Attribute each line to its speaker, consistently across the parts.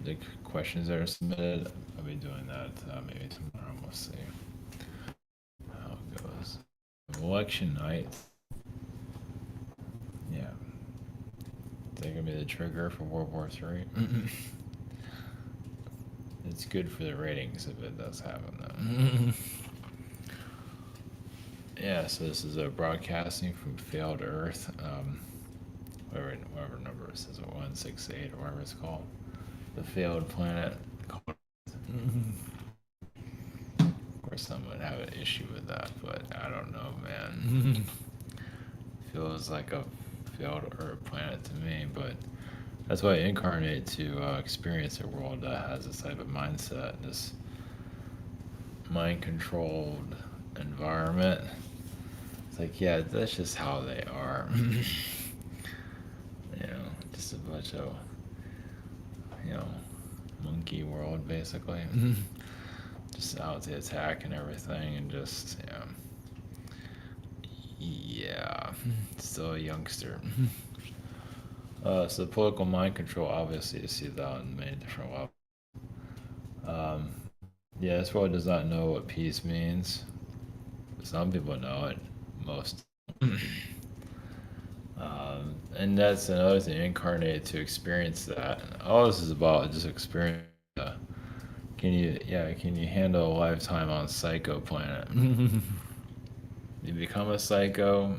Speaker 1: The questions that are submitted, I'll be doing that maybe tomorrow. We'll see how it goes. Election night. Yeah. Is that gonna be the trigger for World War III? It's good for the ratings if it does happen, though. Yeah, so this is a broadcasting from failed Earth. Whatever number it says, 168 or whatever it's called. The failed planet. Of course, someone would have an issue with that, but I don't know, man. Feels like a failed Earth planet to me, but that's why I incarnate to experience a world that has this type of mindset, this mind-controlled environment. It's like, yeah, that's just how they are. Just a bunch of, you know, monkey world, basically. Just out to attack and everything, and just, yeah, still a youngster. So political mind control, obviously, you see that on many different levels. Yeah, this world does not know what peace means. Some people know it, most. And that's another thing, incarnate to experience that. All this is about just experience. Can you handle a lifetime on Psycho Planet? You become a psycho,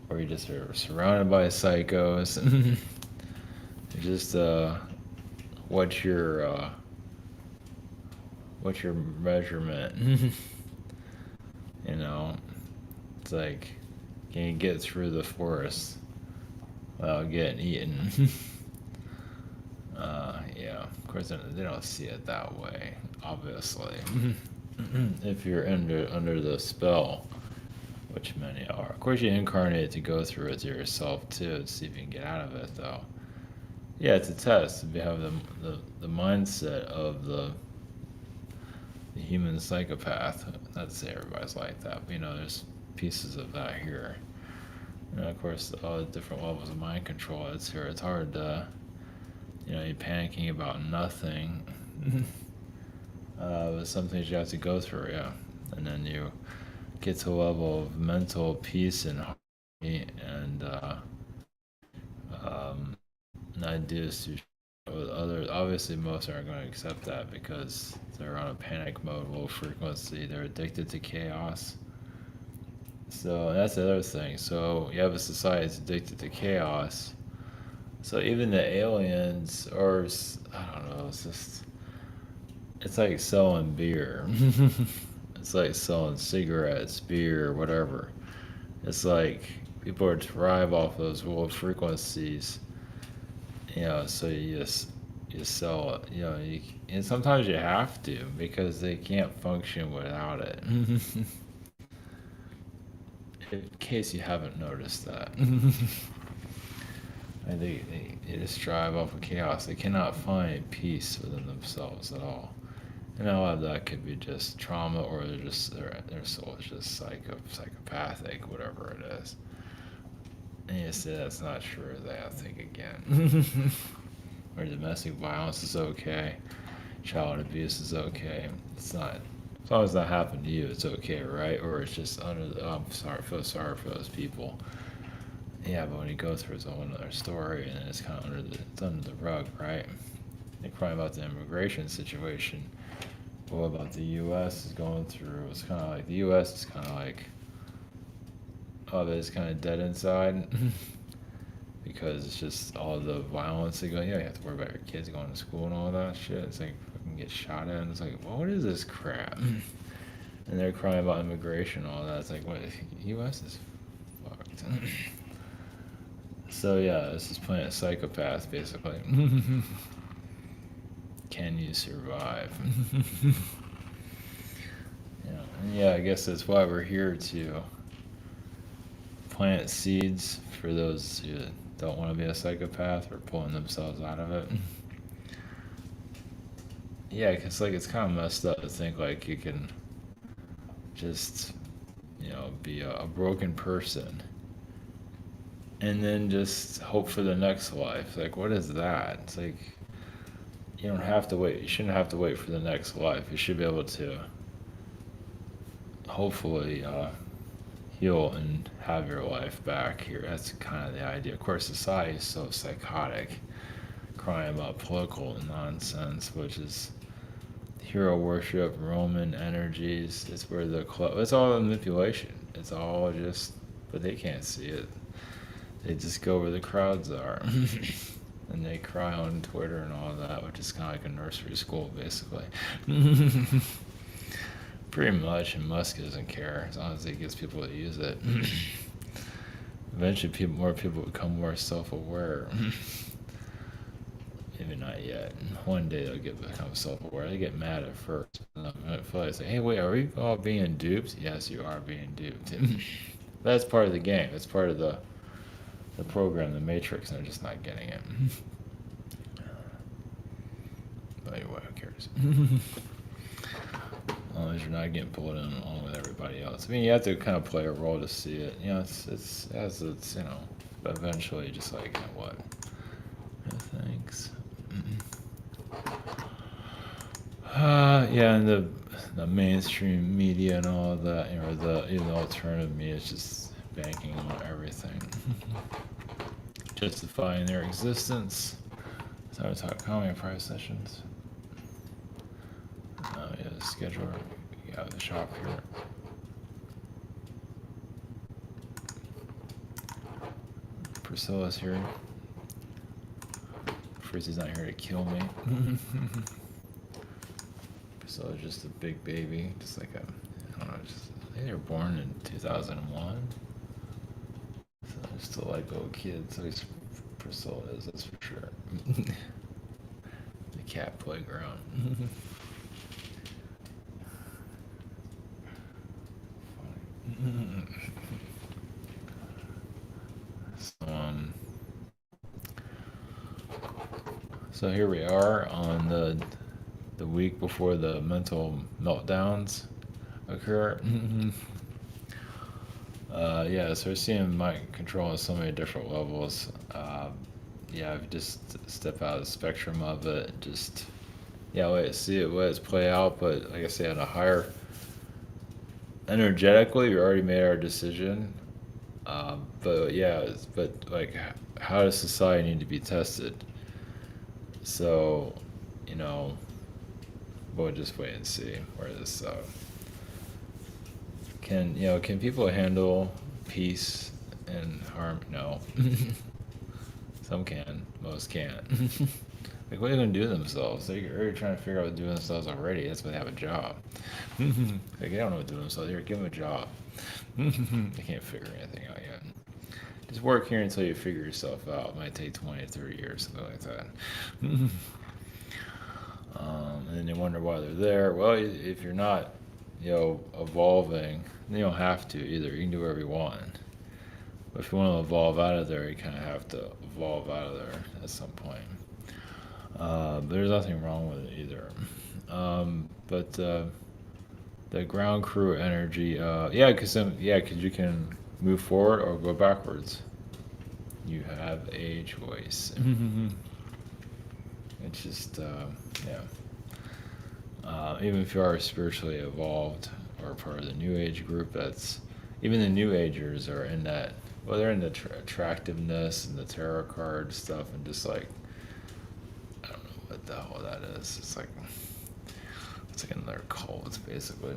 Speaker 1: or you just are surrounded by psychos. Just what's your measurement? It's like, can you get through the forest without getting eaten? Yeah, of course they don't see it that way, obviously. If you're under the spell, which many are. Of course, you incarnate to go through it to yourself too, to see if you can get out of it, though. Yeah, it's a test. If you have the mindset of the human psychopath, not to say everybody's like that, but there's pieces of that here. And of course, all the different levels of mind control that's here. It's hard to, you're panicking about nothing. But some things you have to go through, yeah. And then you get to a level of mental peace and harmony and ideas to with others. Obviously, most aren't going to accept that because they're on a panic mode, low frequency. They're addicted to chaos. So that's the other thing. So you have a society that's addicted to chaos. So even the aliens, or I don't know, it's like selling beer. It's like selling cigarettes, beer, whatever. It's like people are thrive off those low frequencies. So you sell it. And sometimes you have to because they can't function without it. In case you haven't noticed that. And they just drive off of chaos. They cannot find peace within themselves at all. And a lot of that could be just trauma, or their soul is just psychopathic, whatever it is. And you say that's not true. They have to think again. Or domestic violence is okay, child abuse is okay. It's not. As long as that happened to you, it's okay, right? Or it's just under the. Oh, I'm sorry. Feel sorry for those people. Yeah, but when you go through, it's a whole other story, and it's kind of under the rug, right? They cry about the immigration situation. But what about the U.S. is going through? It's kind of like the U.S. is kind of like, oh, it's kind of dead inside because it's just all the violence they go. Yeah, you have to worry about your kids going to school and all that shit. It's like fucking get shot at. And it's like, well, what is this crap? And they're crying about immigration and all that. It's like, what? U.S. is fucked. So yeah, this is playing a psychopath basically. Can you survive? Yeah, I guess that's why we're here to plant seeds for those who don't want to be a psychopath or pulling themselves out of it. Yeah, because it's kind of messed up to think like you can just be a broken person and then just hope for the next life. Like, what is that? It's like you don't have to wait. You shouldn't have to wait for the next life. You should be able to hopefully heal and have your life back here. That's kind of the idea. Of course, society is so psychotic, crying about political nonsense, which is hero worship, Roman energies. It's where it's all manipulation. It's all just, but they can't see it. They just go where the crowds are. And they cry on Twitter and all that, which is kind of like a nursery school, basically. Pretty much, and Musk doesn't care as long as he gets people to use it. Eventually, more people become more self-aware. Maybe not yet. One day they'll become self-aware. They get mad at first. And then they say, "Hey, wait, are we all being duped?" Yes, you are being duped. That's part of the game. That's part of the program, the Matrix, and they're just not getting it. But anyway, who cares? As long as you're not getting pulled in along with everybody else. I mean, you have to kind of play a role to see it. You know, it's but eventually, just like, you know what? Thanks. Yeah, and the mainstream media and all of that, even the alternative media is just banking on everything, justifying their existence. So I talk comedy private sessions. Yeah, the schedule. Yeah, the shop here. Priscilla's here. Frizzy's not here to kill me. Priscilla's just a big baby, just like I don't know, I think they were born in 2001. So they're still like little kids, at least Priscilla is, that's for sure. The cat playground. So here we are on the week before the mental meltdowns occur. Yeah, so we're seeing mind control on so many different levels. Yeah, if you just step out of the spectrum of it, just let it play out. But like I say, on a higher energetically, we already made our decision. But like, how does society need to be tested? So, we'll just wait and see where this can people handle peace and harm? No. Some can, most can't. Like, what are they going to do to themselves? They're already trying to figure out what to do to themselves already. That's why they have a job. Like, they don't know what to do to themselves. Here, give them a job. They can't figure anything out yet. Just work here until you figure yourself out. It might take 20 to 30 years, something like that. And then they wonder why they're there. Well, if you're not, evolving, you don't have to either. You can do whatever you want. But if you want to evolve out of there, you kind of have to evolve out of there at some point. But there's nothing wrong with it either. But the ground crew energy, because you can move forward or go backwards. You have a choice. It's just, even if you are spiritually evolved or part of the New Age group, even the New Agers are in that. Well, they're in the attractiveness and the tarot card stuff, and just like, I don't know what the hell that is. It's like another cult, basically.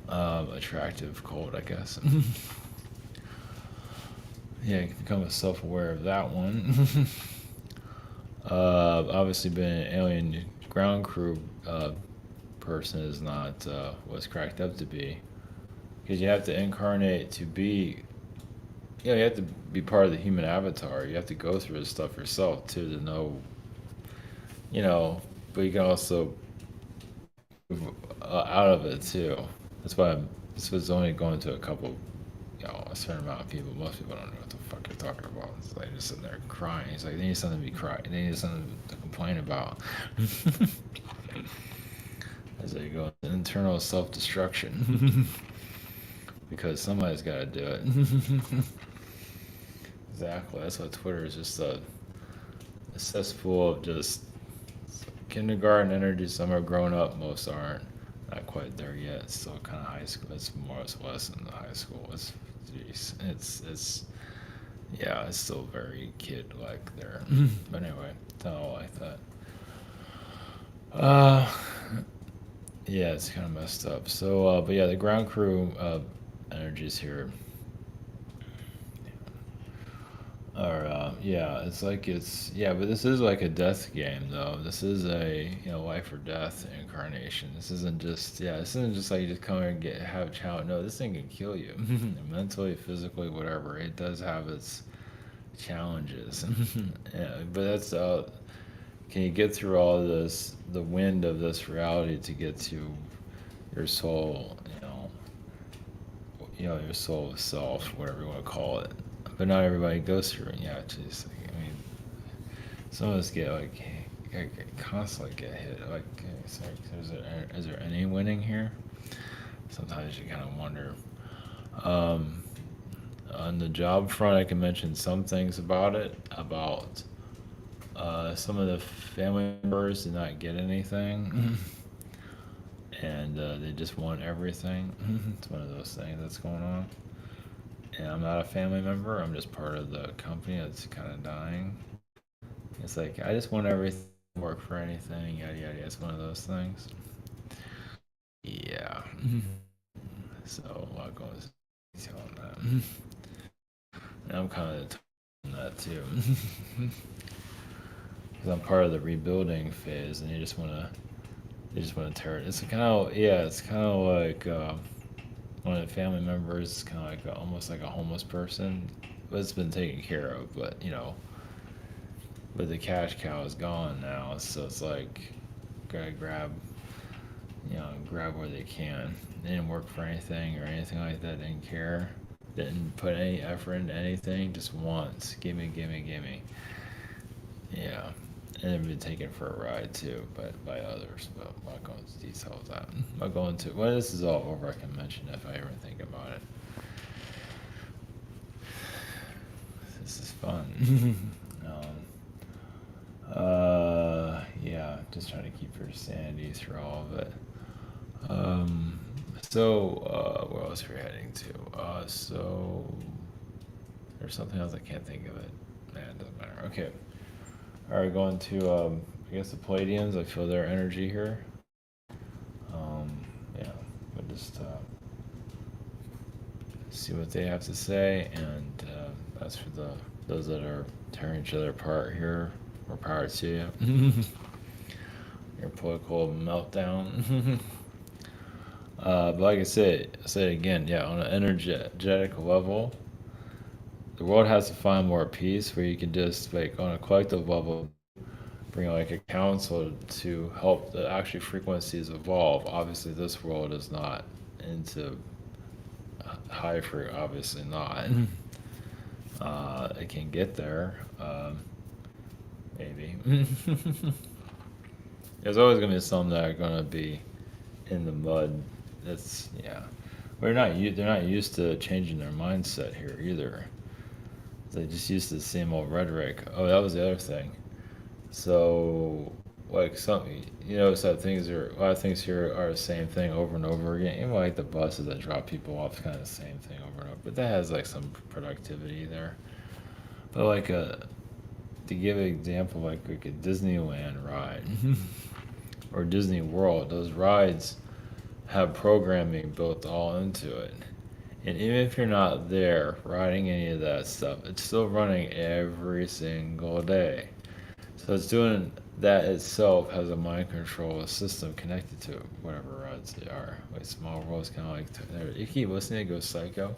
Speaker 1: Attractive cult, I guess. Yeah, you can become self-aware of that one. Obviously, being an alien ground crew person is not what's cracked up to be, because you have to incarnate to be. You have to be part of the human avatar. You have to go through this stuff yourself too to know. But you can also move out of it too. That's why this was only going to a couple, a certain amount of people. Most people don't know what the fuck you're talking about. It's like just sitting there crying. It's like they need something to be crying. They need something to complain about. As they go into internal self-destruction. Because somebody's got to do it. exactly. That's what Twitter is, just a cesspool of just kindergarten energy. Some are grown up, most aren't. Not quite there yet. It's still kind of high school. It's more or less in the high school. Geez, it's yeah, it's still very kid like there. But anyway, it's not all like that. Uh, yeah, it's kind of messed up. So, but yeah, the ground crew energies here are yeah, it's like yeah, but this is like a death game though. This is a life or death incarnation. This isn't just this isn't just like you just come here and have a challenge. No, this thing can kill you mentally, physically, whatever. It does have its challenges. Yeah, but that's can you get through all of this, the wind of this reality to get to your soul, your soul self, whatever you want to call it. But not everybody goes through it. Yeah, just like, I mean, some of us get like constantly get hit. Like, sorry, is there any winning here? Sometimes you kind of wonder. Um, on the job front, I can mention some things about it. About some of the family members did not get anything, and they just want everything. It's one of those things that's going on. And I'm not a family member. I'm just part of the company that's kind of dying. It's like I just want everything, work for anything, yada yada. It's one of those things. Yeah. So I'll go into detail on that. And I'm kind of on that too, because I'm part of the rebuilding phase, and they just want to tear it. It's kind of it's kind of like one of the family members is kind of like almost like a homeless person, but it's been taken care of. But but the cash cow is gone now, so it's like gotta grab where they can. They didn't work for anything or anything like that. Didn't care. Didn't put any effort into anything. Just wants, gimme, gimme, gimme. Yeah, and they've been taken for a ride too, but by others. But I'm not going into detail of that. I'm not going to. When this is all over, I can mention if I ever think about it. This is fun. Yeah, just trying to keep your sanity through all of it. Um, where else are we heading to? So there's something else I can't think of it. Man, it doesn't matter. Okay. All right, going to I guess the Palladians. I feel their energy here. Um, yeah, but just see what they have to say, and that's for those that are tearing each other apart here. More power to you. Your political meltdown. But like I said again, yeah, on an energetic level, the world has to find more peace where you can just, like, on a collective level, bring like a council to help the actual frequencies evolve. Obviously, this world is not into high frequency, obviously not. It can get there, maybe. There's always gonna be some that are gonna be in the mud. That's yeah. They're not used to changing their mindset here either. They just used to the same old rhetoric. Oh, that was the other thing. So like so a lot of things here are the same thing over and over again. Even like the buses that drop people off, kind of the same thing over and over. But that has like some productivity there. But like to give an example, like a Disneyland ride or Disney World, those rides have programming built all into it. And even if you're not there riding any of that stuff, it's still running every single day. So it's doing that itself has a mind control system connected to whatever rides they are. Like Small World's kind of like you keep listening, it goes psycho.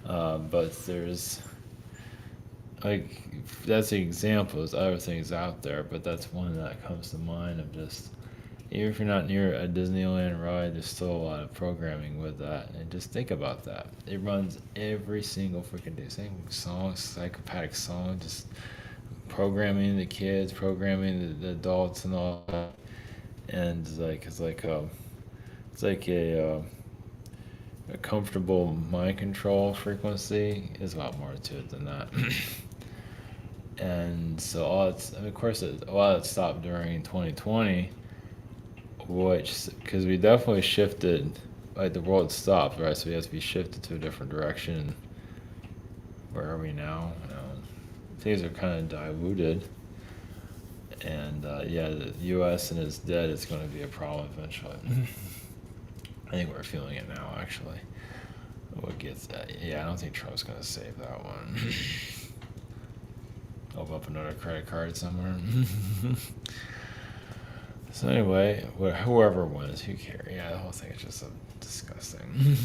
Speaker 1: But there's like that's the example. There's other things out there, but that's one that comes to mind of just even if you're not near a Disneyland ride, there's still a lot of programming with that. And just think about that. It runs every single freaking day. Same song, psychopathic song, just programming the kids, programming the adults and all that. And it's like a comfortable mind control frequency is a lot more to it than that. And so of course, a lot of it stopped during 2020, which, because we definitely shifted, like the world stopped, right? So we have to be shifted to a different direction. Where are we now? Things are kind of diluted. And yeah, the U.S. and its debt is going to be a problem eventually. I think we're feeling it now, actually. What gets that? Yeah, I don't think Trump's going to save that one. Open up another credit card somewhere. So anyway, whoever wins, who cares? Yeah, the whole thing is just disgusting.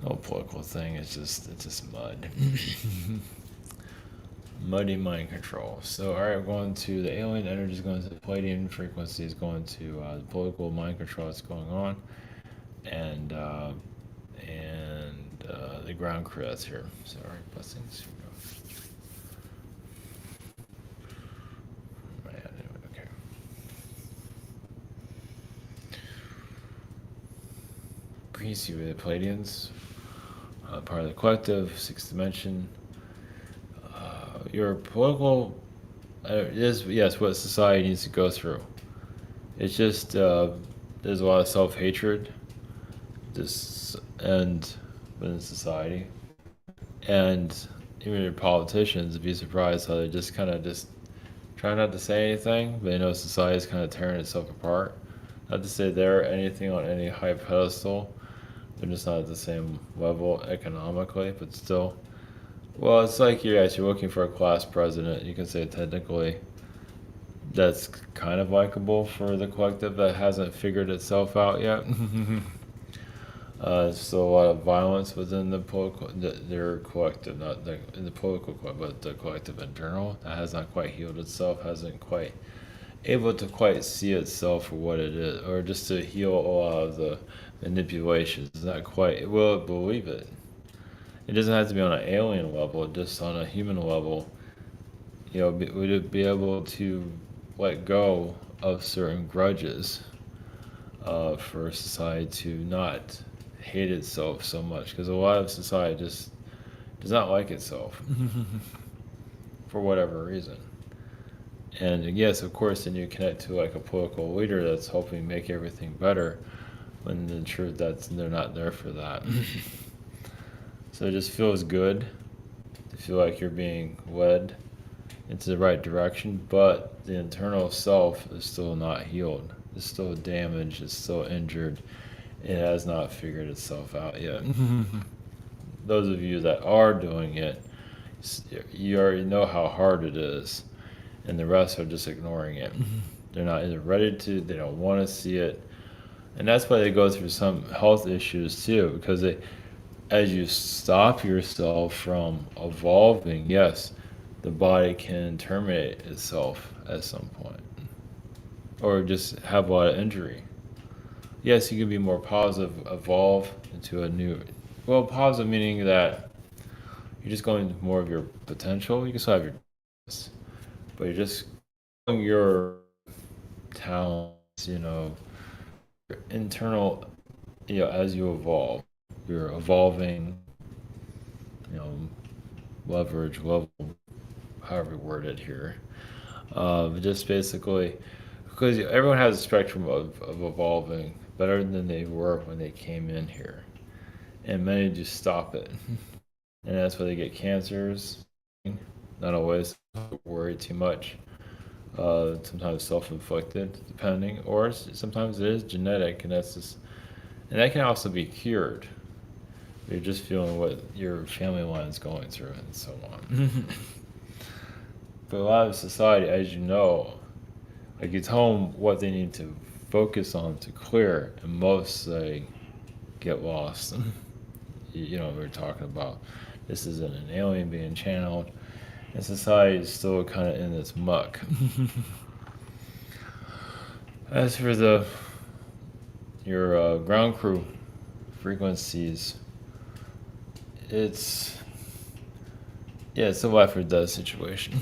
Speaker 1: The whole political thing is it's just mud. Muddy mind control. So, all right, we're going to the alien energy is going to the Palladian frequency is going to the political mind control that's going on, and the ground crew that's here. So, all right, blessings. Here we go. Man, okay. Peace, you the Palladians, part of the collective, sixth dimension. Your political is, yes, what society needs to go through. It's just there's a lot of self-hatred and within society, and even your politicians, be surprised how they just kind of just try not to say anything, but they know society is kind of tearing itself apart. Not to say they're anything on any high pedestal, they're just not at the same level economically, but still. Well, it's like you're looking for a class president. You can say technically that's kind of likable for the collective that hasn't figured itself out yet. Still a lot of violence within their collective, not in the political collective, but the collective in general that has not quite healed itself, hasn't quite able to quite see itself for what it is, or just to heal a lot of the manipulations. Not quite will it believe it. It doesn't have to be on an alien level, just on a human level. Would it be able to let go of certain grudges for society to not hate itself so much? Because a lot of society just does not like itself for whatever reason. And yes, of course, then you connect to like a political leader that's hoping make everything better, when in truth they're not there for that. So it just feels good to feel like you're being led into the right direction, but the internal self is still not healed. It's still damaged, it's still injured. It has not figured itself out yet. Those of you that are doing it, you already know how hard it is, and the rest are just ignoring it. They're not either ready to, they don't want to see it. And that's why they go through some health issues too, because as you stop yourself from evolving, yes, the body can terminate itself at some point, or just have a lot of injury. Yes, you can be more positive, evolve into a new, well, positive meaning that you're just going into more of your potential. You can still have your, but you're just growing your talents, your internal, as you evolve. You're evolving, leverage, level, however you word it here. Just basically, because everyone has a spectrum of evolving better than they were when they came in here. And many just stop it. And that's why they get cancers. Not always worry too much. Sometimes self-inflicted, depending, or sometimes it is genetic, and that can also be cured. You're just feeling what your family line is going through, and so on. But a lot of society, as you know, like you tell them what they need to focus on to clear, and most they get lost. We're talking about this isn't an alien being channeled, and society is still kind of in this muck. As for your ground crew frequencies, it's a life or death situation.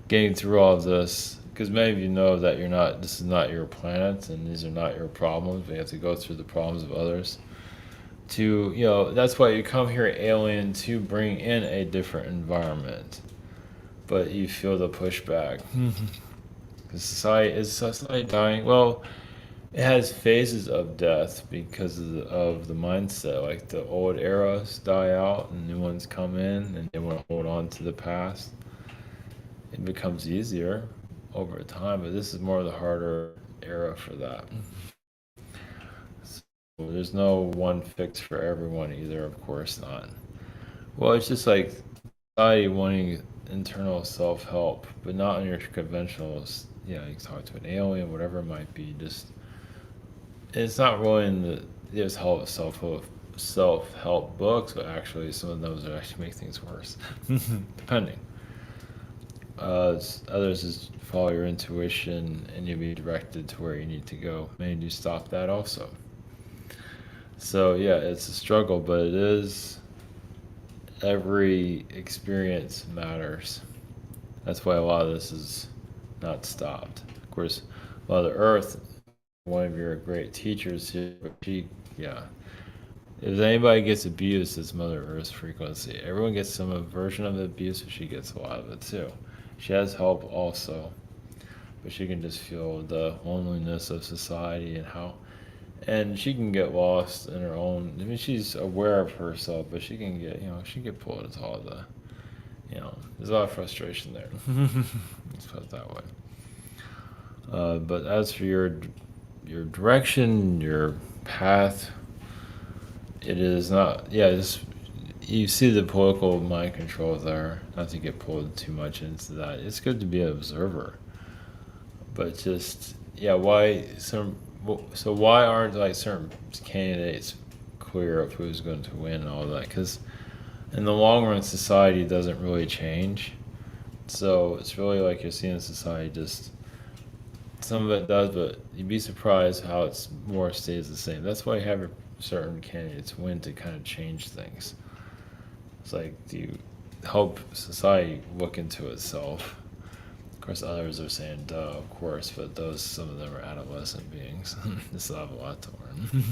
Speaker 1: Getting through all of this, because many of you know that you're not. This is not your planet, and these are not your problems. We have to go through the problems of others. To that's why you come here, alien, to bring in a different environment. But you feel the pushback. Because society dying? Well, it has phases of death because of the mindset. Like the old eras die out and new ones come in and they want to hold on to the past. It becomes easier over time, but this is more the harder era for that. So there's no one fix for everyone either, of course not. Well, it's just like society wanting internal self-help, but not in your conventional, you can talk to an alien, whatever it might be, just it's not really in there's help self-help books, but actually some of those actually make things worse, depending. Others is follow your intuition and you'll be directed to where you need to go. Many do stop that also. So yeah, it's a struggle, but it is every experience matters. That's why a lot of this is not stopped. Of course, Mother Earth, one of your great teachers here, yeah. If anybody gets abused, it's Mother Earth's frequency. Everyone gets some version of the abuse, but she gets a lot of it too. She has help also, but she can just feel the loneliness of society and she can get lost in her own. I mean, she's aware of herself, but she can get, she can get pulled into all there's a lot of frustration there. Let's put it that way. But as for your direction, your path, it is not. Yeah, you see the political mind control there. Not to get pulled too much into that. It's good to be an observer, but just why so why aren't like certain candidates clear of who's going to win and all that? Because in the long run, society doesn't really change. So it's really like you're seeing society just some of it does, but you'd be surprised how it's more stays the same. That's why you have certain candidates win to kind of change things. It's like, do you help society look into itself? Of course, others are saying, duh, of course, but some of them are adolescent beings. They still have a lot to learn.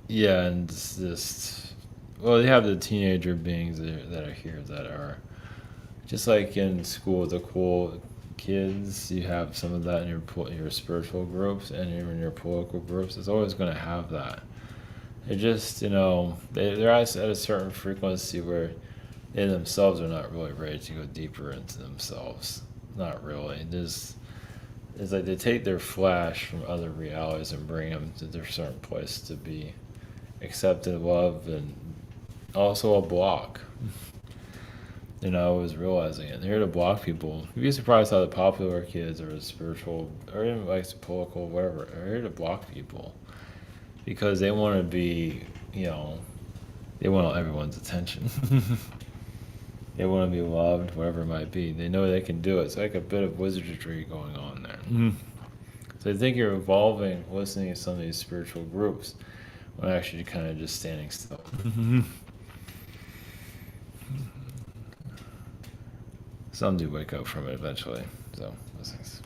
Speaker 1: Yeah, and it's just, well, you have the teenager beings that are here that are just like in school, the cool kids. You have some of that in your spiritual groups and even in your political groups. It's always going to have that. They're just, they're at a certain frequency where they themselves are not really ready to go deeper into themselves. Not really. It's like they take their flash from other realities and bring them to their certain place to be accepted, loved, and also a block. I was realizing it. They're here to block people. You'd be surprised how the popular kids or the spiritual, or even like the political, whatever, are here to block people. Because they want to be, they want everyone's attention. They want to be loved, whatever it might be. They know they can do it. It's like a bit of wizardry going on there. So I think you're evolving, listening to some of these spiritual groups, when actually kind of just standing still. Some do wake up from it eventually. So, those things.